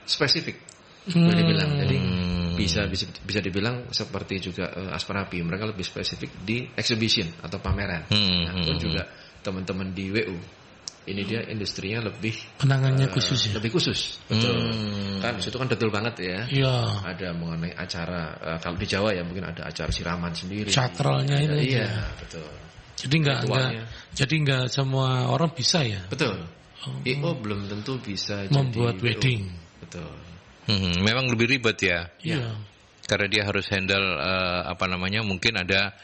spesifik boleh dibilang. Jadi bisa dibilang seperti juga Asperapi, mereka lebih spesifik di exhibition atau pameran. Pun juga teman-teman di WU ini dia industrinya lebih penanganannya khusus ya? Lebih khusus. Betul. Kan situ kan detail banget ya. Iya. Ada mengenai acara kalau di Jawa ya mungkin ada acara siraman sendiri. Sakralnya itu. Iya, betul. Jadi enggak semua orang bisa ya? Betul. I.O. belum tentu bisa membuat jadi wedding. Betul. Memang lebih ribet ya. Iya. Karena dia harus handle mungkin ada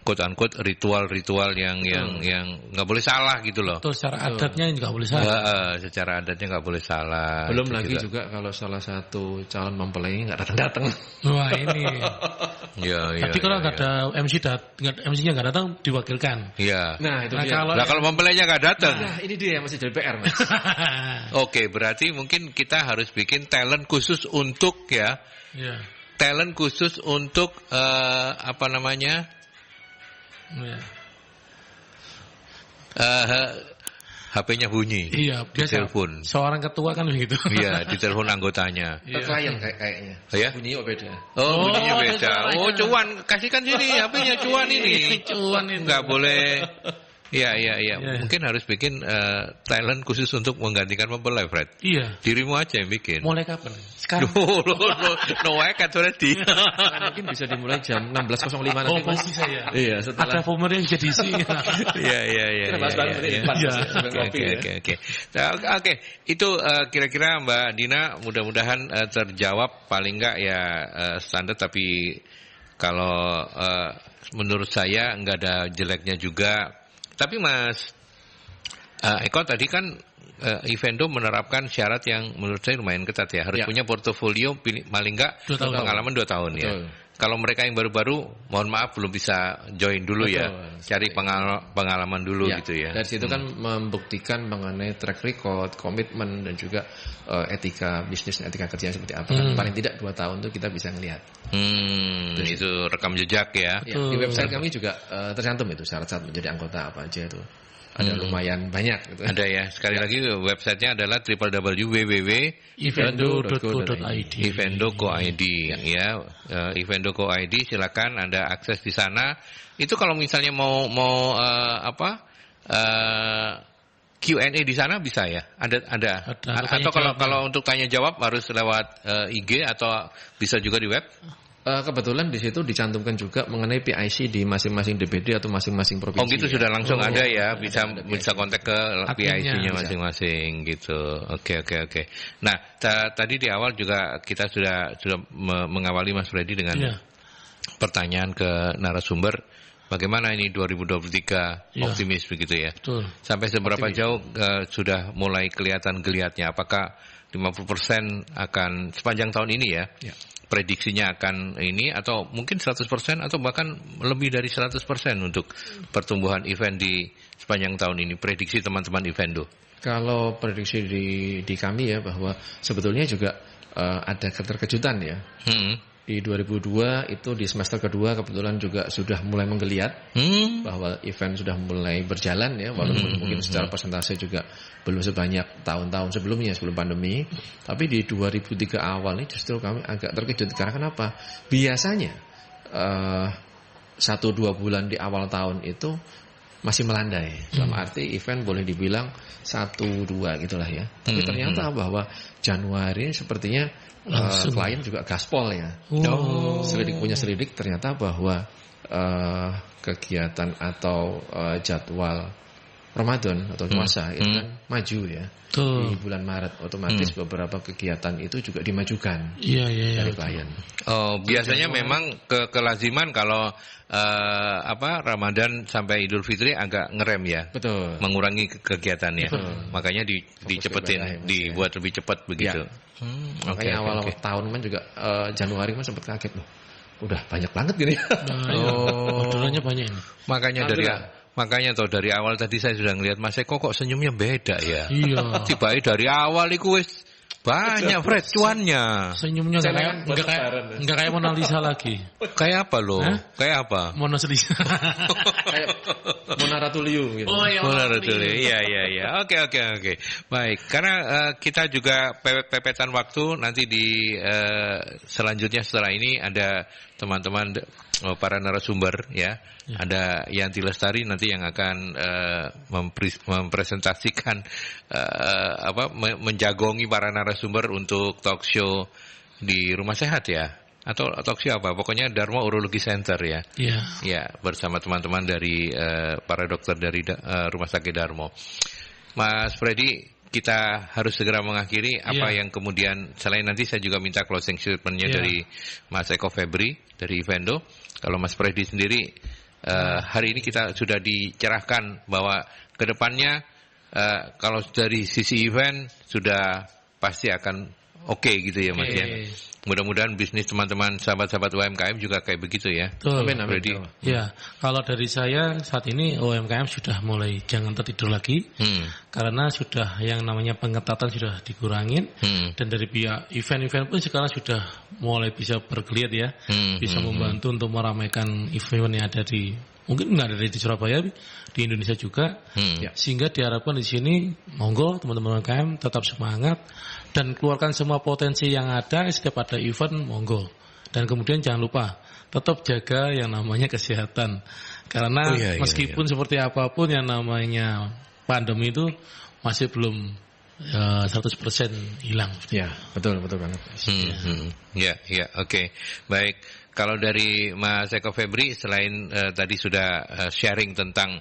quote-unquote ritual-ritual yang nggak boleh salah gitu loh. Betul, secara adatnya nggak boleh salah. Secara adatnya nggak boleh salah. Belum lagi juga kalau salah satu calon mempelai nggak datang-datang. Wah ini. Tapi kalau nggak ada MC-nya nggak datang diwakilkan. Iya. Nah itu dia. Kalau mempelainya nggak datang. Nah ini dia yang masih jadi PR Mas. Oke, berarti mungkin kita harus bikin talent khusus untuk talent khusus untuk HP-nya bunyi. Iya, biasa. Telepon. Seorang ketua kan begitu. Iya, ditelepon anggotanya. Klien kayaknya. Ya? Bunyinya beda. Oh, bunyinya beda. Oh, cuan, kasihkan sini HP-nya cuan ini. Cuan itu. Enggak boleh Iya. Mungkin harus bikin talent khusus untuk menggantikan mempelai, Fred. Iya. Dirimu aja yang bikin. Mulai kapan? Sekarang. No way kan ready. Mungkin bisa dimulai jam 16.05 nanti. Oh, pasti saya. Iya, setelah. Ada former yang bisa diisi. Iya. Kita bahas bareng Oke. Oke, itu kira-kira Mbak Dina mudah-mudahan terjawab, paling enggak ya standar, tapi kalau menurut saya enggak ada jeleknya juga. Tapi Mas Eko tadi kan Evendo menerapkan syarat yang menurut saya lumayan ketat ya. Harus punya portofolio paling enggak pengalaman 2 tahun. Betul. Ya. Kalau mereka yang baru-baru, mohon maaf belum bisa join dulu. Betul. Ya. Cari pengalaman dulu gitu ya. Dari situ kan membuktikan mengenai track record, komitmen, dan juga etika bisnis, etika kerja seperti apa. Paling tidak 2 tahun itu kita bisa ngelihat. Itu rekam jejak ya. Di website kami juga tercantum itu syarat-syarat menjadi anggota apa aja itu. Ada lumayan banyak gitu. Ada ya. Sekali lagi websitenya adalah www.evendo.co.id. Evendo.co.id ya. Evendo.co.id, silakan Anda akses di sana. Itu kalau misalnya mau Q&A di sana bisa ya? Ada. Atau kalau untuk tanya jawab harus lewat IG atau bisa juga di web? Kebetulan di situ dicantumkan juga mengenai PIC di masing-masing DPD atau masing-masing provinsi. Oh gitu ya? Sudah langsung ada ya, bisa kontak ke PIC-nya masing-masing gitu. Oke. Nah, tadi di awal juga kita sudah mengawali Mas Freddy dengan pertanyaan ke narasumber, bagaimana ini 2023 optimis begitu ya? Betul. Sampai seberapa jauh sudah mulai kelihatan geliatnya? Apakah 50% akan sepanjang tahun ini ya? Prediksinya akan ini, atau mungkin 100% atau bahkan lebih dari 100% untuk pertumbuhan event di sepanjang tahun ini, prediksi teman-teman Evendo? Kalau prediksi di kami ya, bahwa sebetulnya juga ada keterkejutan ya. Di 2002 itu di semester kedua kebetulan juga sudah mulai menggeliat, bahwa event sudah mulai berjalan ya, walaupun mungkin secara persentase juga belum sebanyak tahun-tahun sebelumnya sebelum pandemi. Tapi di 2003 awal ini justru kami agak terkejut. Karena kenapa? Biasanya 1-2 bulan di awal tahun itu masih melandai. Dalam arti event boleh dibilang 1-2 gitulah ya. Tapi ternyata bahwa Januari sepertinya klien juga gaspol ya. Selidik ternyata bahwa kegiatan atau jadwal Ramadan atau puasa itu kan maju ya. Di bulan Maret otomatis beberapa kegiatan itu juga dimajukan dari klien. Oh, biasanya memang kelaziman kalau Ramadan sampai Idul Fitri agak ngerem ya. Betul. Mengurangi kegiatannya. Makanya dicepetin, dibuat lebih cepat begitu. Makanya awal tahun kan juga Januari kan sempat kaget loh. Udah banyak banget gini. Orderannya banyak ini. Makanya dari awal tadi saya sudah ngelihat Mas Eko kok senyumnya beda ya. Iya. Tiba-tiba dari awal itu wis banyak Fred cuannya. Senyumnya enggak kayak Mona Lisa lagi. Kayak apa loh? Kayak apa? Mona Lisa. Kayak Mona Ratuliu gitu. Oh iya. Mona Ratuliu. Iya. Oke. Baik, karena kita juga pepetan waktu, nanti di selanjutnya setelah ini ada teman-teman para narasumber ya. Ada Yanti Lestari nanti yang akan mempresentasikan menjagongi para narasumber untuk talk show di Rumah Sehat ya, atau talk show apa, pokoknya Dharma Urologi Center ya. Ya, bersama teman-teman dari para dokter dari Rumah Sakit Darmo. Mas Freddy, kita harus segera mengakhiri. Apa yang kemudian, selain nanti saya juga minta closing statement-nya dari Mas Eko Febri dari Evendo. Kalau Mas Freddy sendiri, hari ini kita sudah dicerahkan bahwa ke depannya kalau dari sisi event sudah pasti akan oke gitu ya Mas ya. Mudah-mudahan bisnis teman-teman sahabat-sahabat UMKM juga kayak begitu ya. Amin. Ya, kalau dari saya saat ini UMKM sudah mulai jangan tertidur lagi, karena sudah yang namanya pengetatan sudah dikurangin, dan dari pihak event-event pun sekarang sudah mulai bisa bergeliat ya, bisa membantu untuk meramaikan event yang ada di, mungkin nggak ada di Surabaya, di Indonesia juga, sehingga diharapkan di sini monggo teman-teman UMKM tetap semangat dan keluarkan semua potensi yang ada. Setiap ada event monggo, dan kemudian jangan lupa tetap jaga yang namanya kesehatan, Karena meskipun seperti apapun yang namanya pandemi itu masih belum 100% hilang. Ya, betul banget. Oke. Baik. Kalau dari Mas Eko Febri, selain tadi sudah sharing tentang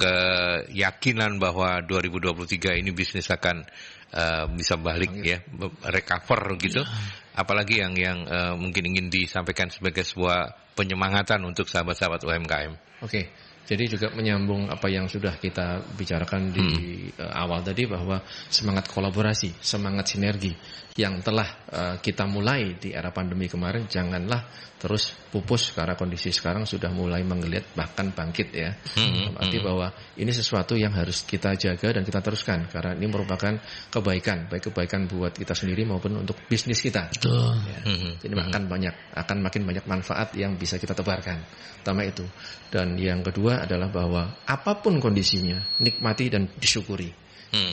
keyakinan bahwa 2023 ini bisnis akan bisa balik ya, recover gitu. Apalagi yang mungkin ingin disampaikan sebagai sebuah penyemangatan untuk sahabat-sahabat UMKM. Oke. Jadi juga menyambung apa yang sudah kita bicarakan di awal tadi, bahwa semangat kolaborasi, semangat sinergi yang telah kita mulai di era pandemi kemarin janganlah terus pupus, karena kondisi sekarang sudah mulai menggeliat bahkan bangkit ya. Berarti bahwa ini sesuatu yang harus kita jaga dan kita teruskan, karena ini merupakan kebaikan, baik kebaikan buat kita sendiri maupun untuk bisnis kita. Ya. Jadi akan makin banyak manfaat yang bisa kita tebarkan. Pertama itu. Dan yang kedua adalah bahwa apapun kondisinya, nikmati dan disyukuri.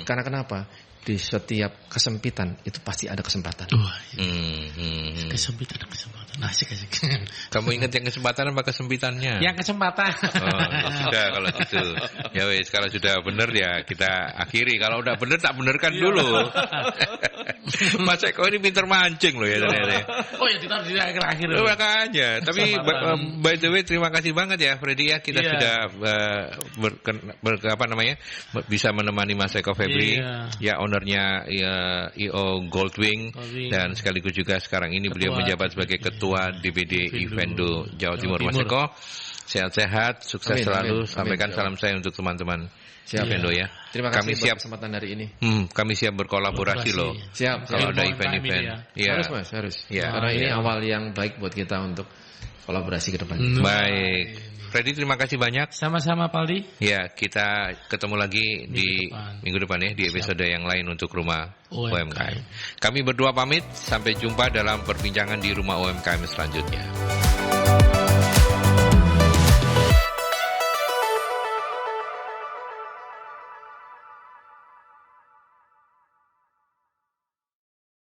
Karena kenapa? Di setiap kesempitan itu pasti ada kesempatan. Kesempitan. Asik. Kamu ingat yang kesempatan apa kesempitannya? Yang kesempatan. Oh, ya sudah kalau gitu. Ya wes, kalau sudah benar ya kita akhiri. Kalau udah benar tak benerkan dulu. Mas Eko ini pinter mancing loh ya ternyata. Oh ya, ditaruh di akhir-akhir. Makanya. Tapi by the way, terima kasih banget ya Freddy ya, kita sudah bisa menemani Mas Eko Febri, ya ownernya IO Goldwing, dan sekaligus juga sekarang ini beliau menjabat sebagai Ketua DPD Ivendo Jawa Timur. Mas Eko, sehat-sehat, sukses selalu. Sampaikan salam saya untuk teman-teman Ivendo ya. Terima kasih buat kesempatan hari ini. Kami siap berkolaborasi loh. Siap. Kalau ada event-event. Ya. Harus. Ya. Karena ini awal yang baik buat kita untuk kolaborasi ke depan. Baik. Freddy, terima kasih banyak. Sama-sama, Paldi. Ya, kita ketemu lagi di minggu depan ya, di episode yang lain untuk Rumah UMKM. Kami berdua pamit, sampai jumpa dalam perbincangan di Rumah UMKM selanjutnya.